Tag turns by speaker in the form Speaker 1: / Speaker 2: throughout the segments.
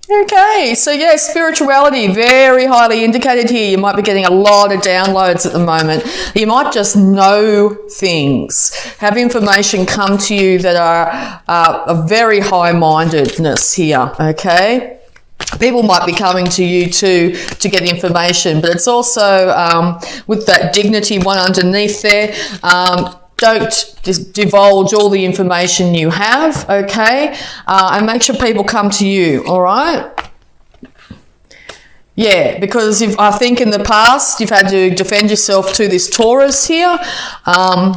Speaker 1: Okay, so yeah, spirituality, very highly indicated here. You might be getting a lot of downloads at the moment. You might just know things, have information come to you that are a very high-mindedness here, okay? People might be coming to you to get information, but it's also with that dignity one underneath there, don't divulge all the information you have, okay? And make sure people come to you, all right? Yeah, because I think in the past you've had to defend yourself to this Taurus here.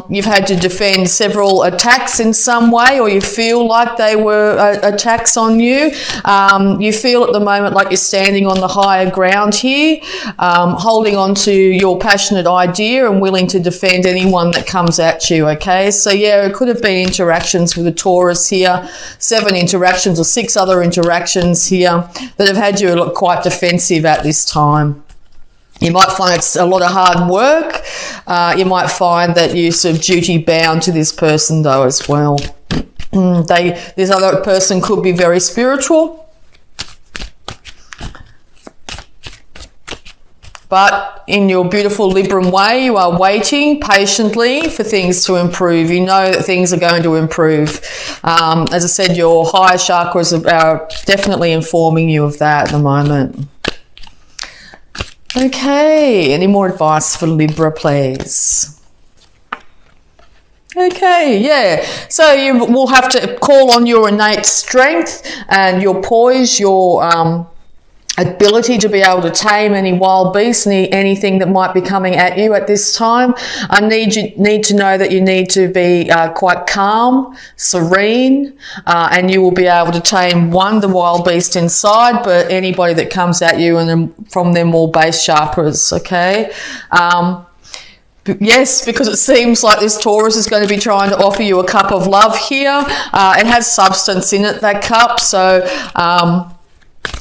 Speaker 1: You've had to defend several attacks in some way, or you feel like they were attacks on you. You feel at the moment like you're standing on the higher ground here, holding on to your passionate idea and willing to defend anyone that comes at you, okay? So yeah, it could have been interactions with a Taurus here, 7 interactions or 6 other interactions here that have had you look quite defensive at this time. You might find it's a lot of hard work. You might find that you're sort of duty bound to this person though as well. This other person could be very spiritual, but in your beautiful Libran way, you are waiting patiently for things to improve. You know that things are going to improve. As I said, your higher chakras are definitely informing you of that at the moment. Okay, any more advice for Libra, please? Okay, yeah. So you will have to call on your innate strength and your poise, your ability to be able to tame any wild beast, anything that might be coming at you at this time. I need to know that you need to be quite calm, serene, and you will be able to tame the wild beast inside, but anybody that comes at you and then from their more base chakras, okay? Yes, because it seems like this Taurus is going to be trying to offer you a cup of love here. It has substance in it, that cup, so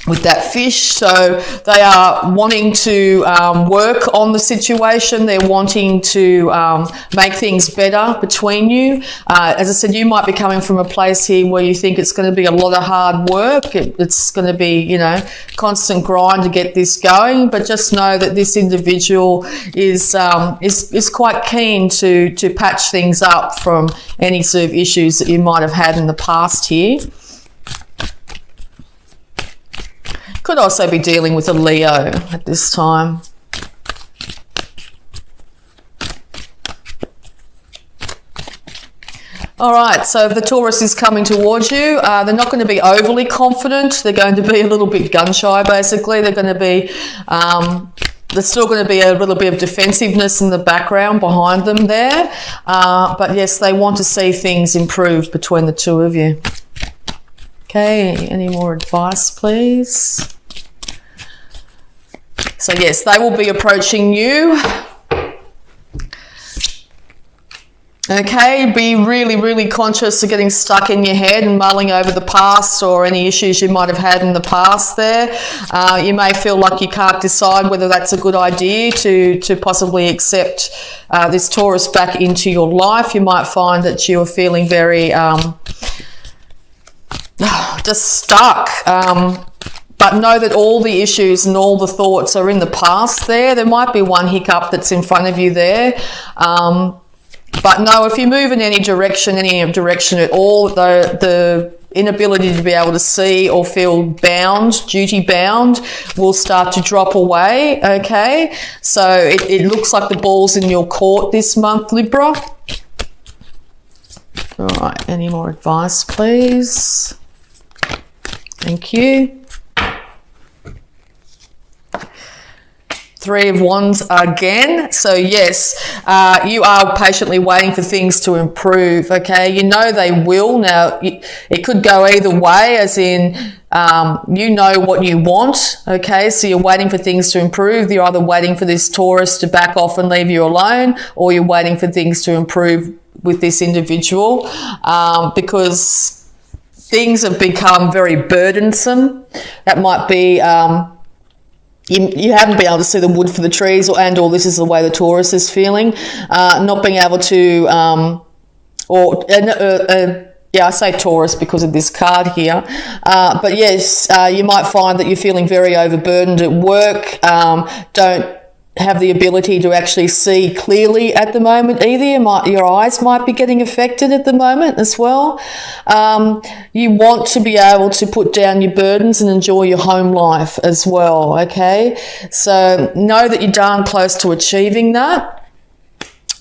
Speaker 1: with that fish, so they are wanting to work on the situation. They're wanting to make things better between you. As I said, you might be coming from a place here where you think it's going to be a lot of hard work. It's going to be, you know, constant grind to get this going, but just know that this individual is quite keen to patch things up from any sort of issues that you might have had in the past here. Could also be dealing with a Leo at this time. All right, so if the Taurus is coming towards you, they're not going to be overly confident. They're going to be a little bit gun-shy, basically. They're going to be, there's still going to be a little bit of defensiveness in the background behind them there. But yes, they want to see things improve between the two of you. Okay, any more advice, please? So yes, they will be approaching you. Okay, be really, really conscious of getting stuck in your head and mulling over the past or any issues you might have had in the past there. You may feel like you can't decide whether that's a good idea to possibly accept this Taurus back into your life. You might find that you are feeling very just stuck. But know that all the issues and all the thoughts are in the past there. There might be one hiccup that's in front of you there. But no, if you move in any direction at all, the inability to be able to see or feel bound, duty bound, will start to drop away, okay? So it looks like the ball's in your court this month, Libra. All right, any more advice, please? Thank you. 3 of Wands again. So yes, you are patiently waiting for things to improve, okay? You know they will. Now, it could go either way, as in you know what you want, okay? So you're waiting for things to improve. You're either waiting for this Taurus to back off and leave you alone, or you're waiting for things to improve with this individual, because things have become very burdensome. That might be you haven't been able to see the wood for the trees, or this is the way the Taurus is feeling. Not being able to, Yeah, I say Taurus because of this card here. But yes, you might find that you're feeling very overburdened at work. Don't have the ability to actually see clearly at the moment either. Your eyes might be getting affected at the moment as well. You want to be able to put down your burdens and enjoy your home life as well, okay? So know that you're darn close to achieving that.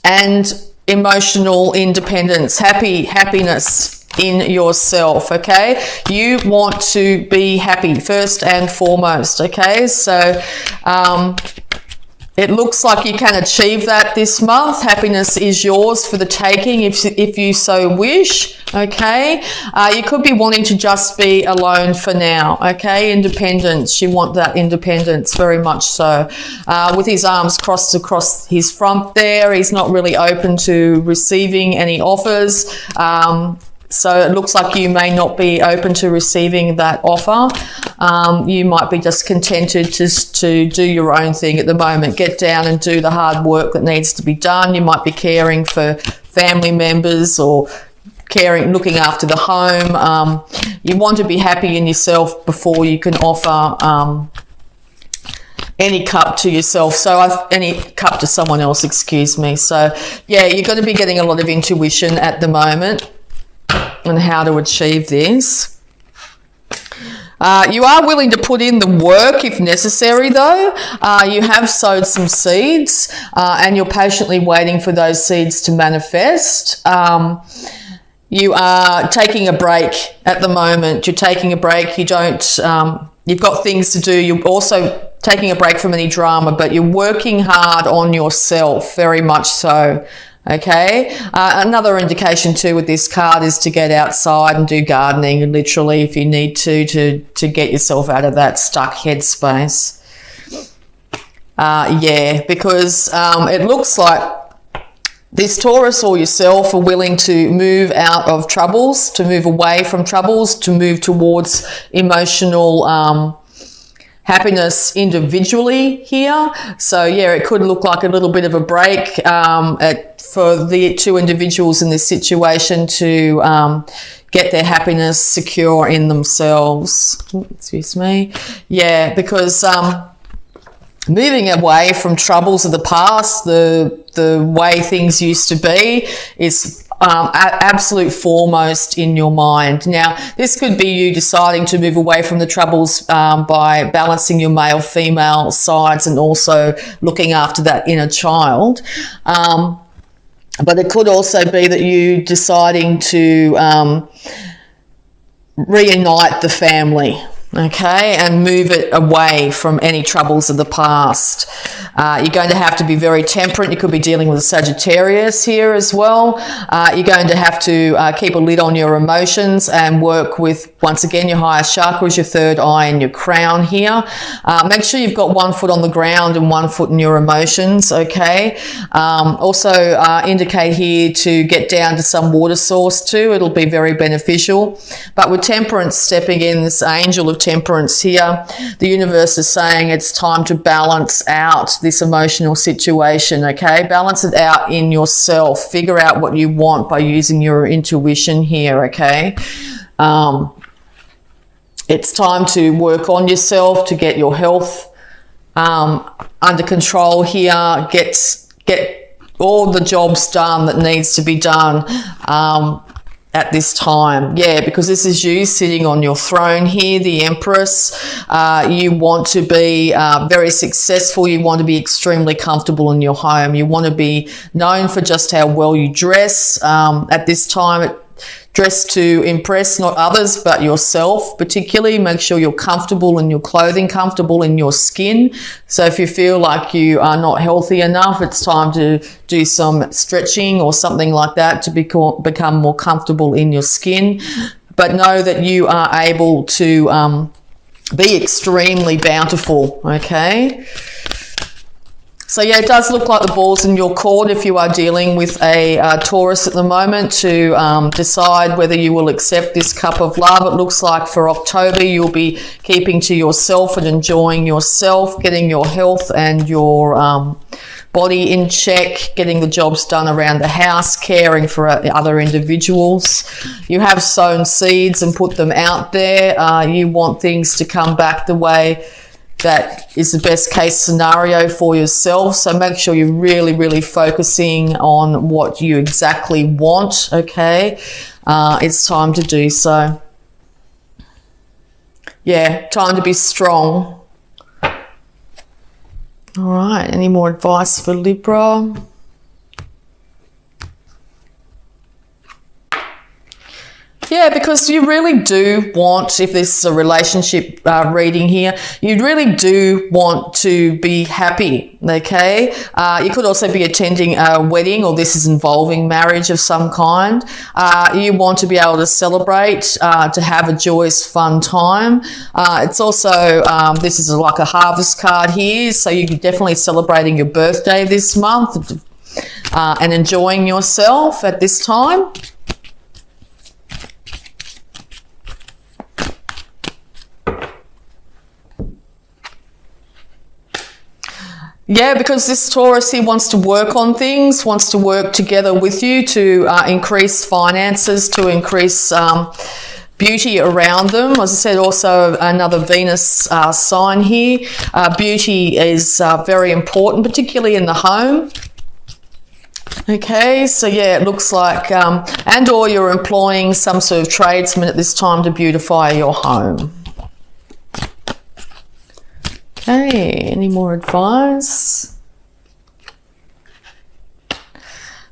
Speaker 1: And emotional independence, happiness in yourself, okay? You want to be happy first and foremost, okay? So it looks like you can achieve that this month. Happiness is yours for the taking if you so wish, okay? You could be wanting to just be alone for now, okay? Independence, you want that independence very much so. With his arms crossed across his front there, he's not really open to receiving any offers. So it looks like you may not be open to receiving that offer. You might be just contented to do your own thing at the moment. Get down and do the hard work that needs to be done. You might be caring for family members or looking after the home. You want to be happy in yourself before you can offer any cup to yourself. So any cup to someone else, excuse me. So yeah, you're going to be getting a lot of intuition at the moment and how to achieve this. You are willing to put in the work if necessary though. You have sowed some seeds and you're patiently waiting for those seeds to manifest. You are taking a break at the moment. You're taking a break. You've got things to do. You're also taking a break from any drama, but you're working hard on yourself, very much so. Okay, another indication too with this card is to get outside and do gardening, literally, if you need to get yourself out of that stuck headspace. Yeah, because it looks like this Taurus or yourself are willing to move out of troubles, to move away from troubles, to move towards emotional happiness individually here. So yeah, it could look like a little bit of a break for the two individuals in this situation to get their happiness secure in themselves. Excuse me. Yeah, because moving away from troubles of the past, the way things used to be, is absolute foremost in your mind. Now, this could be you deciding to move away from the troubles by balancing your male-female sides and also looking after that inner child. But it could also be that you deciding to reunite the family, okay, and move it away from any troubles of the past. You're going to have to be very temperate. You could be dealing with a Sagittarius here as well. You're going to have to keep a lid on your emotions and work with, once again, your highest chakras, your third eye and your crown here. Make sure you've got 1 foot on the ground and 1 foot in your emotions, okay? Also indicate here to get down to some water source too. It'll be very beneficial. But with temperance stepping in, this angel of temperance here, the universe is saying it's time to balance out this emotional situation, okay? Balance it out in yourself. Figure out what you want by using your intuition here, okay? It's time to work on yourself, to get your health under control here, get all the jobs done that needs to be done at this time. Yeah, because this is you sitting on your throne here, the Empress. You want to be very successful. You want to be extremely comfortable in your home. You want to be known for just how well you dress. At this time, dress to impress not others but yourself particularly. Make sure you're comfortable in your clothing, comfortable in your skin. So if you feel like you are not healthy enough, it's time to do some stretching or something like that to become more comfortable in your skin. But know that you are able to be extremely bountiful, okay? So yeah, it does look like the ball's in your court if you are dealing with a Taurus at the moment to decide whether you will accept this cup of love. It looks like for October you'll be keeping to yourself and enjoying yourself, getting your health and your body in check, getting the jobs done around the house, caring for other individuals. You have sown seeds and put them out there. You want things to come back the way that is the best case scenario for yourself. So make sure you're really, really focusing on what you exactly want, okay? It's time to do so. Yeah, time to be strong. All right, any more advice for Libra? Yeah, because you really do want, if this is a relationship reading here, you really do want to be happy, okay? You could also be attending a wedding, or this is involving marriage of some kind. You want to be able to celebrate, to have a joyous, fun time. It's also, this is like a harvest card here, so you're definitely celebrating your birthday this month and enjoying yourself at this time. Yeah, because this Taurus, he wants to work on things, wants to work together with you to increase finances, to increase beauty around them. As I said, also another Venus sign here. Beauty is very important, particularly in the home. Okay, so yeah, it looks like, and or you're employing some sort of tradesman at this time to beautify your home. Okay, any more advice?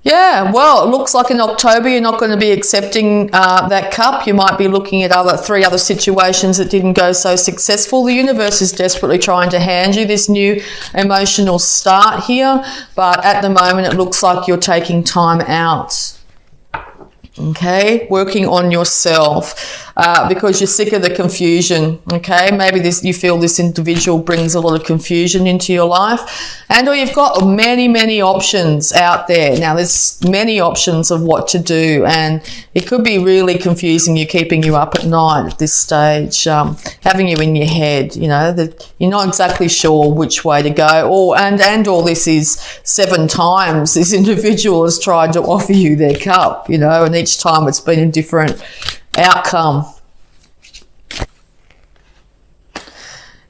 Speaker 1: Yeah, well, it looks like in October you're not going to be accepting that cup. You might be looking at three other situations that didn't go so successful. The universe is desperately trying to hand you this new emotional start here, but at the moment it looks like you're taking time out. Okay, working on yourself because you're sick of the confusion. Okay, maybe you feel this individual brings a lot of confusion into your life, and or you've got many options out there. Now there's many options of what to do, and it could be really confusing. You're keeping you up at night at this stage, having you in your head. You know that you're not exactly sure which way to go, or this is 7 times this individual has tried to offer you their cup. You know, and each time it's been a different outcome.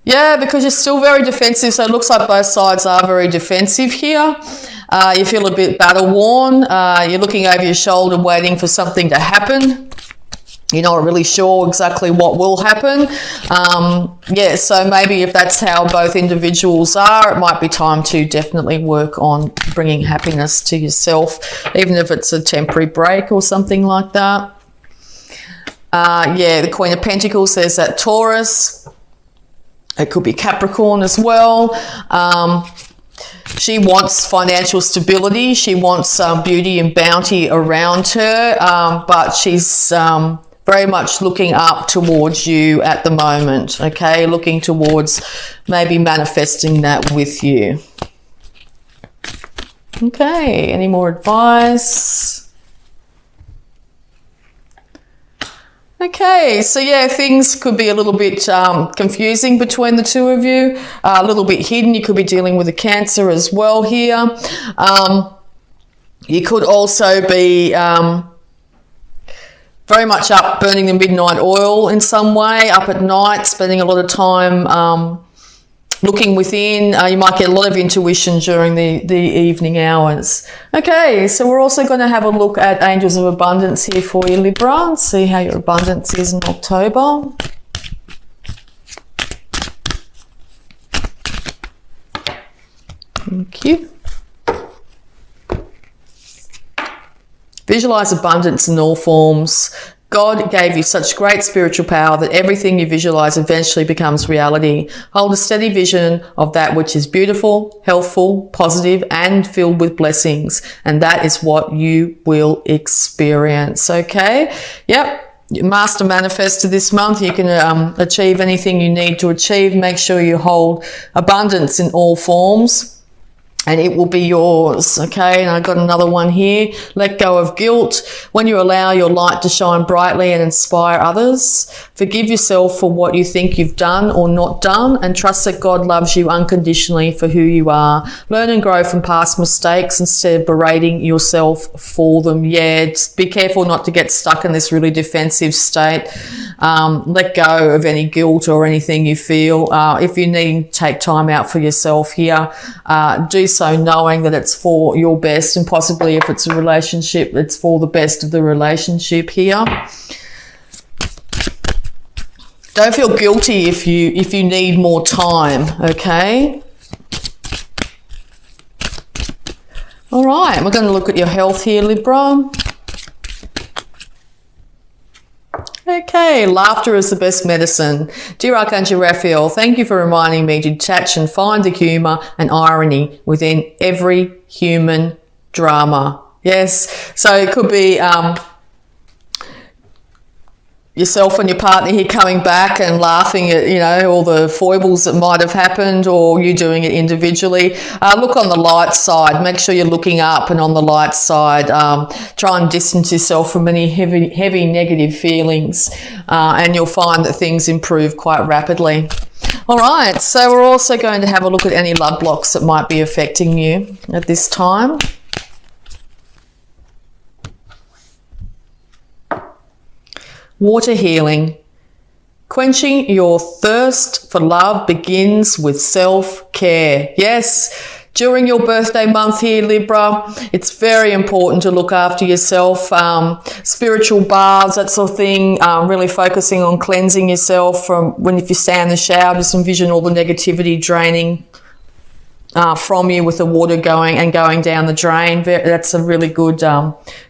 Speaker 1: Yeah, because you're still very defensive, so it looks like both sides are very defensive here. You feel a bit battle worn. You're looking over your shoulder waiting for something to happen. You're not really sure exactly what will happen. Yeah, so maybe if that's how both individuals are, it might be time to definitely work on bringing happiness to yourself, even if it's a temporary break or something like that. Yeah, the Queen of Pentacles, there's that Taurus. It could be Capricorn as well. She wants financial stability. She wants beauty and bounty around her, but she's very much looking up towards you at the moment, okay? Looking towards maybe manifesting that with you. Okay, any more advice? Okay, so yeah, things could be a little bit confusing between the two of you, a little bit hidden. You could be dealing with a Cancer as well here. You could also be very much up burning the midnight oil in some way, up at night, spending a lot of time looking within. You might get a lot of intuition during the evening hours. Okay, so we're also going to have a look at Angels of Abundance here for you, Libra, and see how your abundance is in October. Thank you. Visualize abundance in all forms. God gave you such great spiritual power that everything you visualize eventually becomes reality. Hold a steady vision of that which is beautiful, healthful, positive, and filled with blessings. And that is what you will experience, okay? Yep. Master Manifestor this month. You can achieve anything you need to achieve. Make sure you hold abundance in all forms. and it will be yours. Okay, and I've got another one here. Let go of guilt. When you allow your light to shine brightly and inspire others, forgive yourself for what you think you've done or not done, and trust that God loves you unconditionally for who you are. Learn and grow from past mistakes instead of berating yourself for them. Yeah, just be careful not to get stuck in this really defensive state. Let go of any guilt or anything you feel. If you need to take time out for yourself here, do so knowing that it's for your best, and possibly if it's a relationship, it's for the best of the relationship here. Don't feel guilty if you need more time, okay? All right, we're going to look at your health here, Libra. Okay, laughter is the best medicine. Dear Archangel Raphael, thank you for reminding me to detach and find the humour and irony within every human drama. Yes, so it could be yourself and your partner here coming back and laughing at, you know, all the foibles that might have happened, or you doing it individually. Look on the light side. Make sure you're looking up and on the light side. Try and distance yourself from any heavy negative feelings, and you'll find that things improve quite rapidly. All right, so we're also going to have a look at any love blocks that might be affecting you at this time. Water healing. Quenching your thirst for love begins with self-care. Yes, during your birthday month here, Libra, it's very important to look after yourself. Spiritual baths, that sort of thing, really focusing on cleansing yourself from if you stand in the shower, just envision all the negativity draining from you with the water going down the drain. That's a really good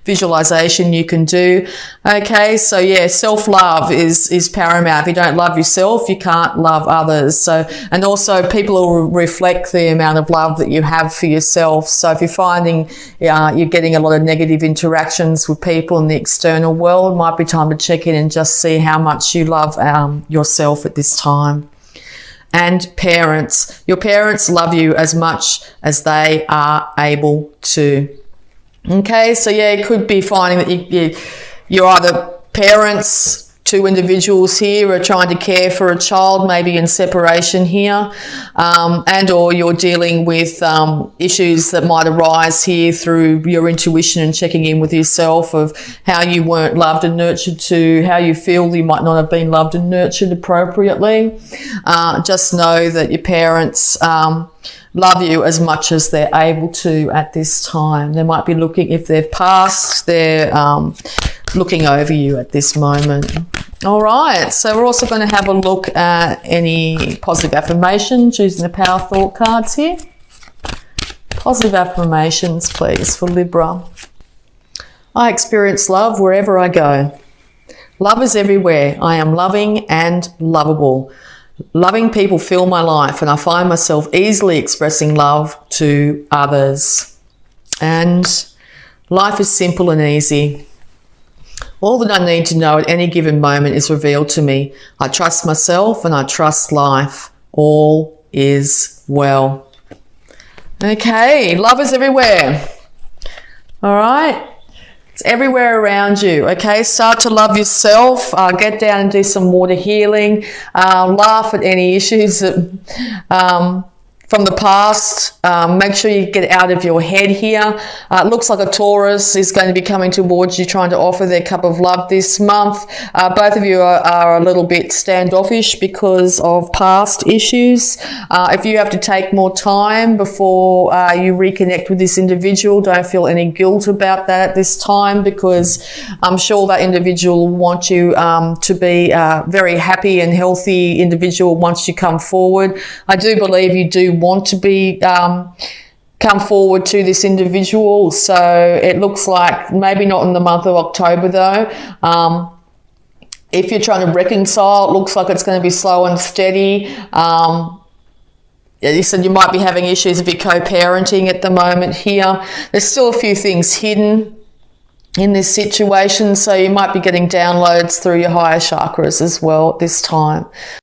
Speaker 1: visualization you can do. Okay, so yeah, self-love is paramount. If you don't love yourself, you can't love others. So, and also people will reflect the amount of love that you have for yourself. So if you're finding you're getting a lot of negative interactions with people in the external world, it might be time to check in and just see how much you love yourself at this time. And parents, your parents love you as much as they are able to. Okay, so yeah, it could be finding that you're either parents, two individuals here are trying to care for a child, maybe in separation here, and or you're dealing with issues that might arise here through your intuition and checking in with yourself of how you weren't loved and nurtured, to how you feel you might not have been loved and nurtured appropriately. Just know that your parents love you as much as they're able to at this time. They might be looking, if they've passed, they're looking over you at this moment. All right, so we're also going to have a look at any positive affirmations using the Power Thought cards here. Positive affirmations, please, for Libra. I experience love wherever I go. Love is everywhere. I am loving and lovable. Loving people fill my life, and I find myself easily expressing love to others. And life is simple and easy. All that I need to know at any given moment is revealed to me. I trust myself and I trust life. All is well. Okay, love is everywhere. All right. It's everywhere around you. Okay, start to love yourself. Get down and do some water healing. Laugh at any issues that from the past. Make sure you get out of your head here. It looks like a Taurus is going to be coming towards you, trying to offer their cup of love this month. Both of you are a little bit standoffish because of past issues. If you have to take more time before you reconnect with this individual, don't feel any guilt about that at this time, because I'm sure that individual will want you to be a very happy and healthy individual once you come forward. I do believe you do want to be come forward to this individual, so it looks like maybe not in the month of October though. If you're trying to reconcile, it looks like it's going to be slow and steady. You said you might be having issues if you're co-parenting at the moment here. There's still a few things hidden in this situation, so you might be getting downloads through your higher chakras as well at this time.